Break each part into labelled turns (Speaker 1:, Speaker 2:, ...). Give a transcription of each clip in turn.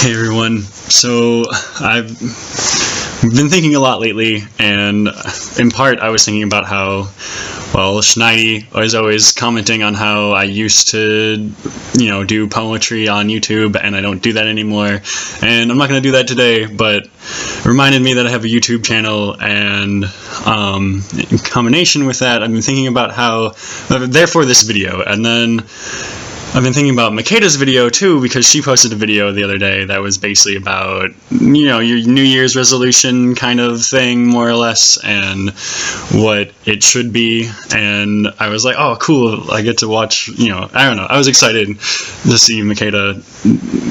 Speaker 1: Hey everyone, so I've been thinking a lot lately, and in part I was thinking about how, well, Schneidi was always commenting on how I used to, do poetry on YouTube, and I don't do that anymore, and I'm not going to do that today, but it reminded me that I have a YouTube channel, and in combination with that, I've been thinking about how, therefore this video, and then I've been thinking about Makeda's video too, because she posted a video the other day that was basically about, your New Year's resolution kind of thing, more or less, and what it should be, and I was like, oh, cool, I get to watch, I don't know, I was excited to see Makeda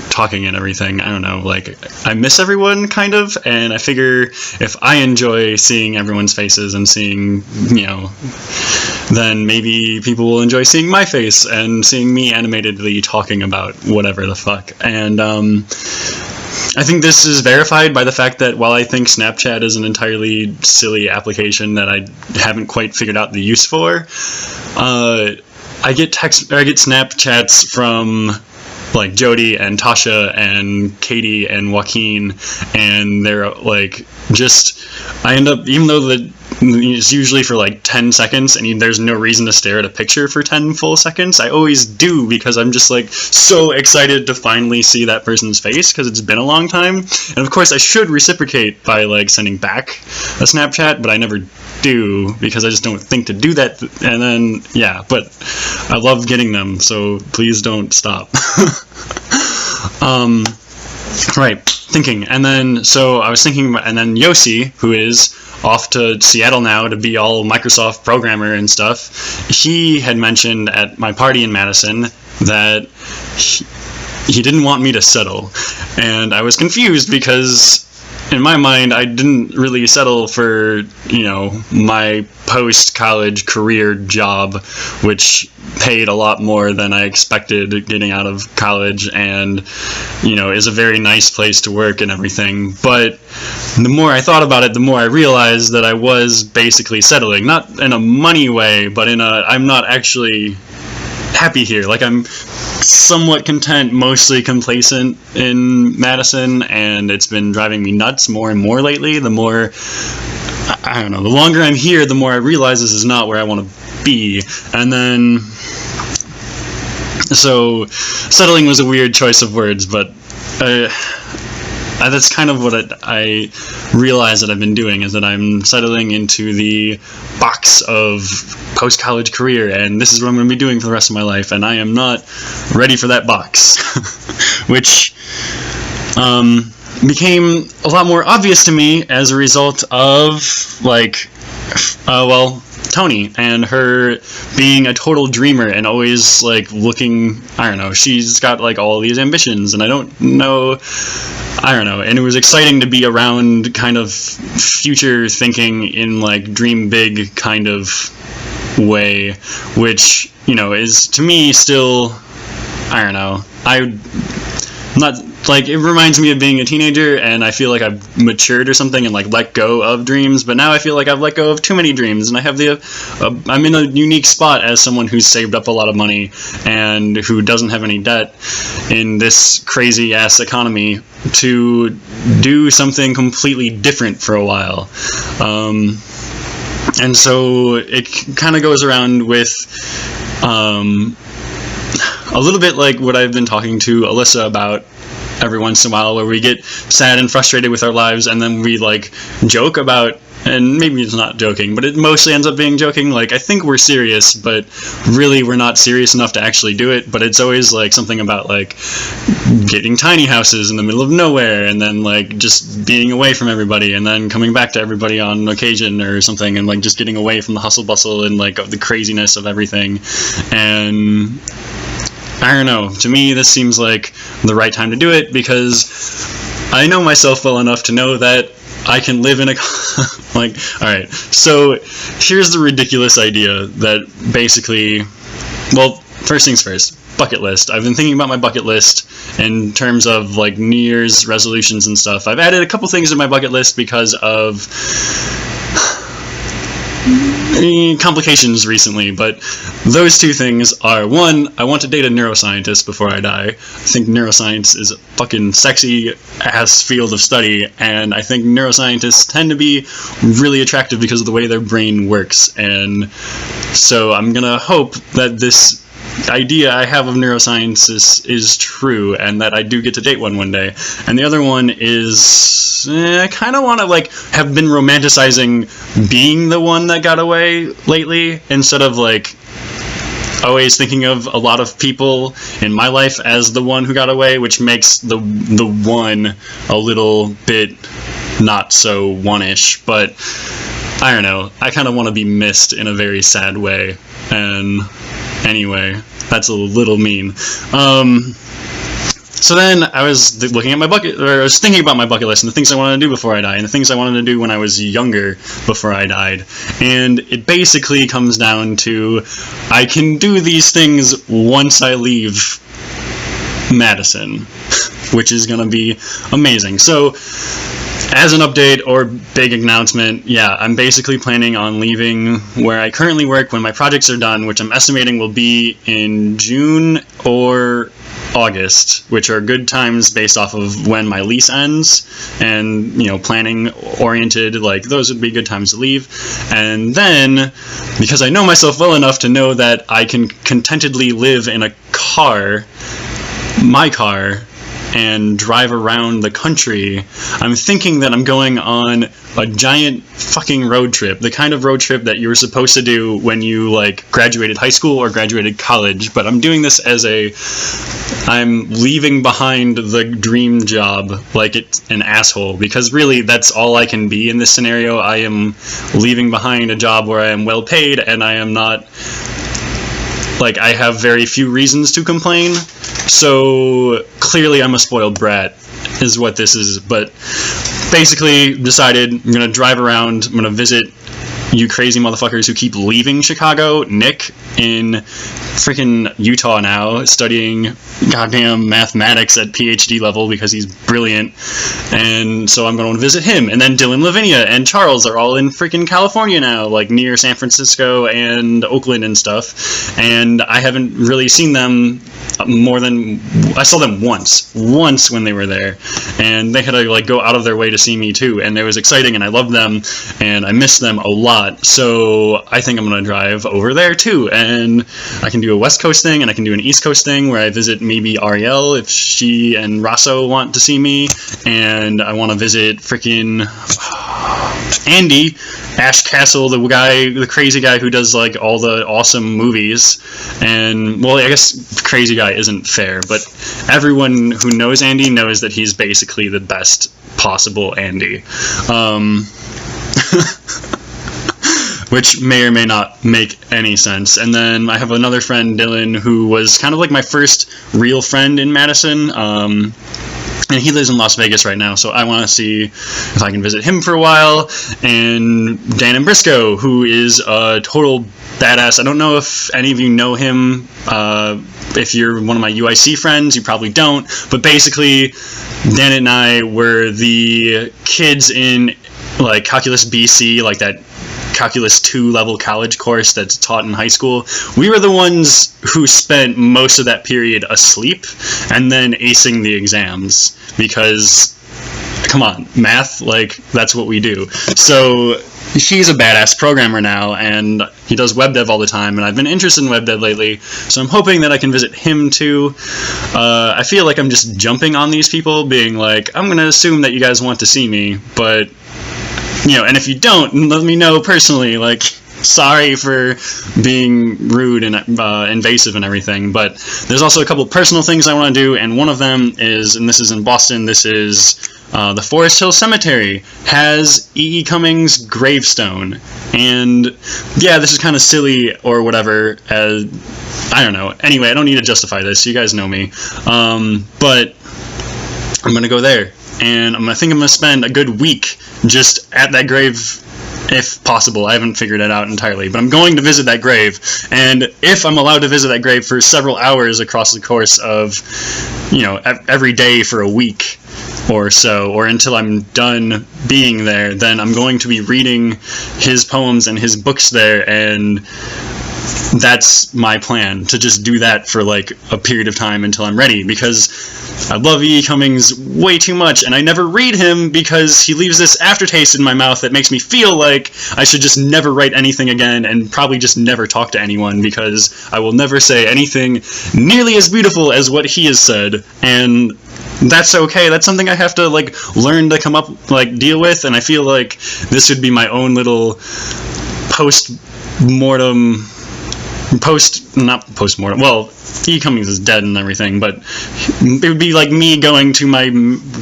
Speaker 1: talking and everything. I don't know, like, I miss everyone, kind of, and I figure if I enjoy seeing everyone's faces and seeing, then maybe people will enjoy seeing my face and seeing me animatedly talking about whatever the fuck. And I think this is verified by the fact that while I think Snapchat is an entirely silly application that I haven't quite figured out the use for, I get Snapchats from like Jody and Tasha and Katie and Joaquin, and they're like, I end up, even though it's usually for like 10 seconds and there's no reason to stare at a picture for 10 full seconds, I always do, because I'm just like so excited to finally see that person's face, because it's been a long time. And of course I should reciprocate by like sending back a Snapchat, but I never do, because I just don't think to do that. And then but I love getting them, so please don't stop. Right, thinking, and then so I was thinking about, and then Yossi, who is off to Seattle now to be all Microsoft programmer and stuff, he had mentioned at my party in Madison that he didn't want me to settle, and I was confused because in my mind I didn't really settle for, my post-college career job, which paid a lot more than I expected getting out of college, and is a very nice place to work and everything. But the more I thought about it, the more I realized that I was basically settling, not in a money way, but in I'm not actually happy here. Like, I'm somewhat content, mostly complacent in Madison, and it's been driving me nuts more and more lately. The more, I don't know, the longer I'm here, the more I realize this is not where I want to be. And then, so settling was a weird choice of words, but that's kind of what I realize that I've been doing, is that I'm settling into the box of post-college career, and this is what I'm going to be doing for the rest of my life, and I am not ready for that box. Which became a lot more obvious to me as a result of, Tony and her being a total dreamer and always looking, I don't know, she's got all these ambitions, and I don't know, and it was exciting to be around kind of future thinking in dream big kind of way, which, is to me still, I don't know, I'm not, it reminds me of being a teenager, and I feel like I've matured or something and let go of dreams, but now I feel like I've let go of too many dreams, and I have I'm in a unique spot as someone who's saved up a lot of money and who doesn't have any debt in this crazy ass economy to do something completely different for a while. And so it kind of goes around with a little bit like what I've been talking to Alyssa about every once in a while, where we get sad and frustrated with our lives, and then we joke about, and maybe it's not joking, but it mostly ends up being joking, I think we're serious, but really we're not serious enough to actually do it. But it's always something about getting tiny houses in the middle of nowhere, and then just being away from everybody, and then coming back to everybody on occasion or something, and just getting away from the hustle bustle and of the craziness of everything. And I don't know, to me this seems like the right time to do it, because I know myself well enough to know that I can live in a alright, so here's the ridiculous idea that basically, well, first things first, bucket list. I've been thinking about my bucket list in terms of New Year's resolutions and stuff. I've added a couple things to my bucket list because of complications recently, but those two things are, one, I want to date a neuroscientist before I die. I think neuroscience is a fucking sexy ass field of study, and I think neuroscientists tend to be really attractive because of the way their brain works, and so I'm gonna hope that this idea I have of neuroscience is true, and that I do get to date one day. And the other one is, I kind of want to like have been romanticizing being the one that got away lately, instead of like always thinking of a lot of people in my life as the one who got away, which makes the one a little bit not so one-ish. But I don't know, I kind of want to be missed in a very sad way. And anyway, that's a little mean. So then I was looking at I was thinking about my bucket list and the things I wanted to do before I die, and the things I wanted to do when I was younger before I died. And it basically comes down to, I can do these things once I leave Madison, which is going to be amazing. So, as an update or big announcement, yeah, I'm basically planning on leaving where I currently work when my projects are done, which I'm estimating will be in June or August, which are good times based off of when my lease ends, and, you know, planning oriented, like, those would be good times to leave. And then, because I know myself well enough to know that I can contentedly live in a car, my car, and drive around the country, I'm thinking that I'm going on a giant fucking road trip, the kind of road trip that you were supposed to do when you, like, graduated high school or graduated college, but I'm doing this as I'm leaving behind the dream job like it's an asshole, because really that's all I can be in this scenario. I am leaving behind a job where I am well paid, and I am not, like, I have very few reasons to complain, so clearly I'm a spoiled brat, is what this is. But basically decided I'm going to drive around, I'm going to visit you crazy motherfuckers who keep leaving Chicago. Nick in freaking Utah now, studying goddamn mathematics at PhD level because he's brilliant, and so I'm going to visit him. And then Dylan, Lavinia, and Charles are all in freaking California now, like near San Francisco and Oakland and stuff, and I haven't really seen them more than, I saw them once when they were there, and they had to like go out of their way to see me too, and it was exciting, and I loved them, and I missed them a lot. So I think I'm going to drive over there too, and I can do a West Coast thing, and I can do an East Coast thing where I visit maybe Ariel if she and Rosso want to see me, and I want to visit freaking Andy Ash Castle, the crazy guy who does like all the awesome movies. And well, I guess crazy guy isn't fair, but everyone who knows Andy knows that he's basically the best possible Andy. Which may or may not make any sense. And then I have another friend, Dylan, who was kind of like my first real friend in Madison, and he lives in Las Vegas right now, so I want to see if I can visit him for a while. And Dan and Briscoe, who is a total badass. I don't know if any of you know him. If you're one of my UIC friends, you probably don't, but basically Dan and I were the kids in like Calculus BC, like that Calculus 2 level college course that's taught in high school. We were the ones who spent most of that period asleep and then acing the exams, because come on, math, like, that's what we do. So he's a badass programmer now, and he does web dev all the time, and I've been interested in web dev lately, so I'm hoping that I can visit him too. I feel like I'm just jumping on these people, being like, I'm going to assume that you guys want to see me, but you know, and if you don't, let me know personally, like, sorry for being rude and invasive and everything, but there's also a couple personal things I want to do, and one of them is, and this is in Boston, this is the Forest Hill Cemetery has E.E. Cummings' gravestone, and yeah, this is kind of silly or whatever, I don't know, anyway, I don't need to justify this, you guys know me, but I'm gonna go there, and I think I'm gonna spend a good week just at that grave, if possible. I haven't figured it out entirely, but I'm going to visit that grave, and if I'm allowed to visit that grave for several hours across the course of, you know, every day for a week, or so, or until I'm done being there, then I'm going to be reading his poems and his books there, and that's my plan, to just do that for like a period of time until I'm ready, because I love E. Cummings way too much, and I never read him because he leaves this aftertaste in my mouth that makes me feel like I should just never write anything again, and probably just never talk to anyone, because I will never say anything nearly as beautiful as what he has said, and that's okay. That's something I have to like learn to come up, like, deal with, and I feel like this would be my own little not post-mortem, well, E. Cummings is dead and everything, but it would be like me going to my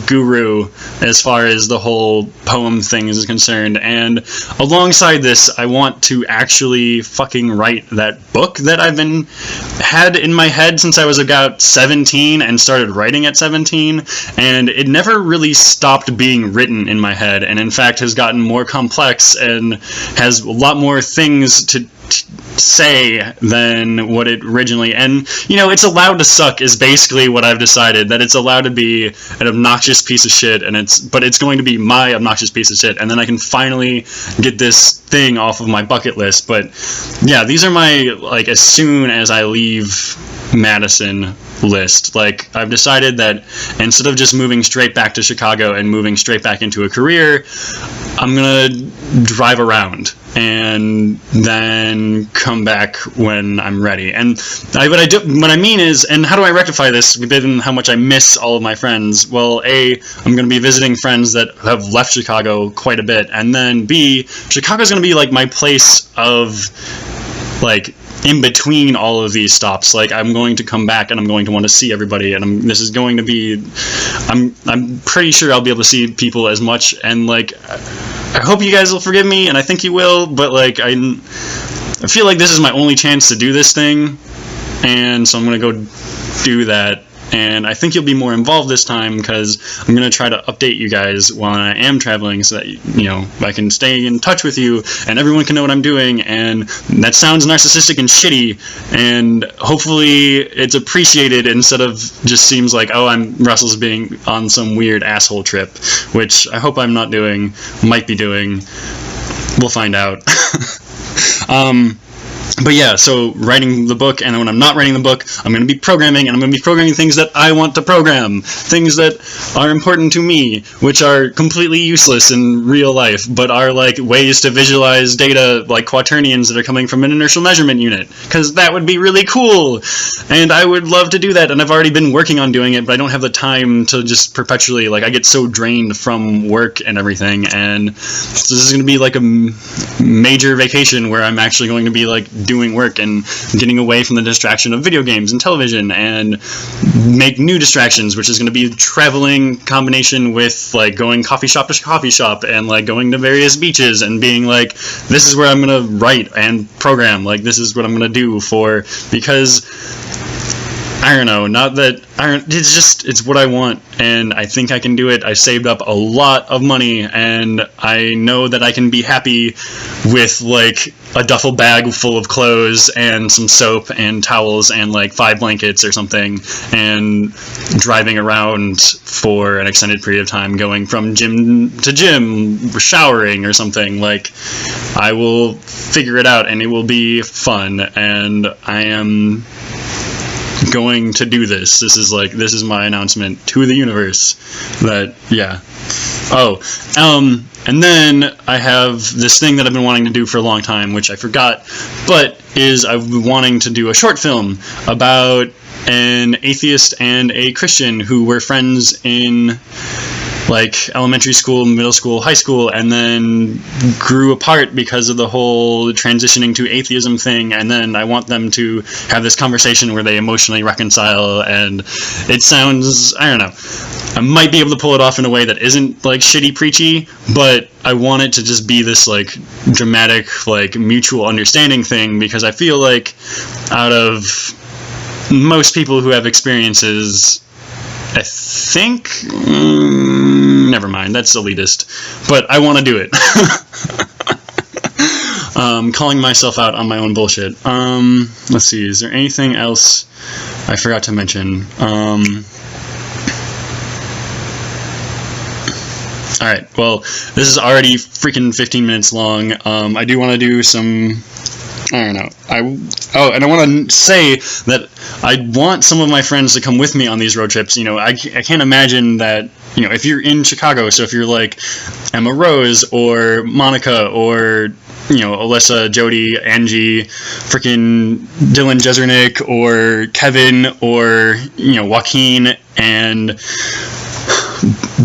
Speaker 1: guru as far as the whole poem thing is concerned, and alongside this, I want to actually fucking write that book that I've had in my head since I was about 17 and started writing at 17, and it never really stopped being written in my head, and in fact has gotten more complex and has a lot more things to say than what it originally, and it's allowed to suck is basically what I've decided, that it's allowed to be an obnoxious piece of shit, but it's going to be my obnoxious piece of shit, and then I can finally get this thing off of my bucket list. But yeah, these are my, like, as soon as I leave Madison list. Like, I've decided that instead of just moving straight back to Chicago and moving straight back into a career, I'm gonna drive around and then come back when I'm ready. And what I mean is, and how do I rectify this given how much I miss all of my friends? Well, A, I'm going to be visiting friends that have left Chicago quite a bit, and then B, Chicago's going to be like my place of, like, in between all of these stops. Like, I'm going to come back and I'm going to want to see everybody, and this is going to be, I'm pretty sure I'll be able to see people as much, and like, I hope you guys will forgive me, and I think you will, but like, I feel like this is my only chance to do this thing, and so I'm gonna go do that. And I think you'll be more involved this time, because I'm going to try to update you guys while I am traveling, so that, I can stay in touch with you, and everyone can know what I'm doing, and that sounds narcissistic and shitty, and hopefully it's appreciated instead of just seems like, oh, Russell's being on some weird asshole trip, which I hope I'm not doing, might be doing, we'll find out. But yeah, so writing the book, and when I'm not writing the book, I'm going to be programming, and I'm going to be programming things that I want to program, things that are important to me, which are completely useless in real life, but are like ways to visualize data like quaternions that are coming from an inertial measurement unit, because that would be really cool, and I would love to do that, and I've already been working on doing it, but I don't have the time to just perpetually, like, I get so drained from work and everything, and so this is going to be like a major vacation where I'm actually going to be like doing work and getting away from the distraction of video games and television, and make new distractions, which is going to be traveling combination with like going coffee shop to coffee shop, and like going to various beaches and being like, this is where I'm going to write and program, like this is what I'm going to do because I don't know, it's what I want, and I think I can do it. I saved up a lot of money, and I know that I can be happy with like a duffel bag full of clothes and some soap and towels and like 5 blankets or something, and driving around for an extended period of time, going from gym to gym, showering or something. Like, I will figure it out, and it will be fun, and I am going to do this. This is my announcement to the universe that, yeah. And then I have this thing that I've been wanting to do for a long time, which I forgot, but I've been wanting to do a short film about an atheist and a Christian who were friends in like elementary school, middle school, high school, and then grew apart because of the whole transitioning to atheism thing, and then I want them to have this conversation where they emotionally reconcile, and it sounds, I don't know, I might be able to pull it off in a way that isn't like shitty preachy, but I want it to just be this like dramatic, like mutual understanding thing, because I feel like out of most people who have experiences, I think, never mind, that's elitist, but I want to do it. Calling myself out on my own bullshit. Let's see, is there anything else I forgot to mention? All right. Well, this is already freaking 15 minutes long. I do want to do some. I don't know. And I want to say that I want some of my friends to come with me on these road trips. You know, I can't imagine that. You know, if you're in Chicago, so if you're like Emma Rose or Monica or Alyssa, Jody, Angie, freaking Dylan Jesernick or Kevin or Joaquin and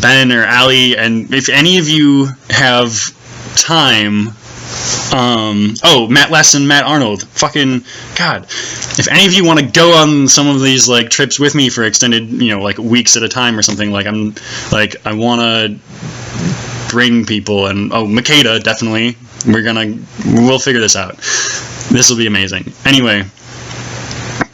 Speaker 1: Ben or Allie, and if any of you have time, Matt Lesson, Matt Arnold, fucking God, if any of you want to go on some of these like trips with me for extended, like weeks at a time or something, like I want to bring people, and Makeda, definitely, we'll figure this out. This will be amazing. Anyway,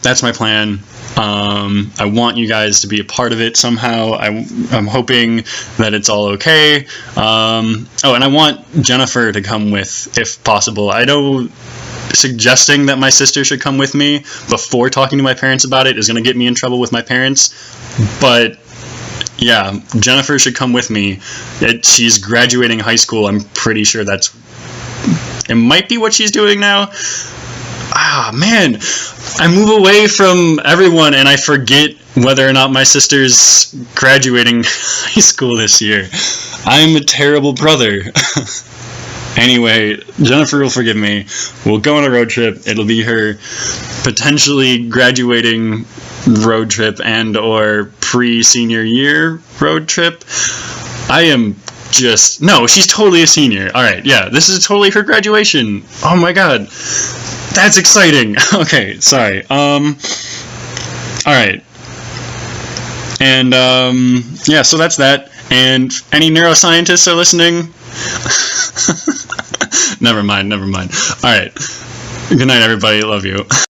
Speaker 1: that's my plan. I want you guys to be a part of it somehow. I'm hoping that it's all okay. And I want Jennifer to come with, if possible. I know suggesting that my sister should come with me before talking to my parents about it is going to get me in trouble with my parents. But yeah, Jennifer should come with me. She's graduating high school. I'm pretty sure it might be what she's doing now. Man, I move away from everyone and I forget whether or not my sister's graduating high school this year. I'm a terrible brother. Anyway, Jennifer will forgive me. We'll go on a road trip. It'll be her potentially graduating road trip and or pre-senior year road trip. No, she's totally a senior. Alright, yeah, this is totally her graduation. Oh my god. That's exciting. Okay, sorry. Alright. And, yeah, so that's that. And any neuroscientists are listening? Never mind. Alright. Good night, everybody. Love you.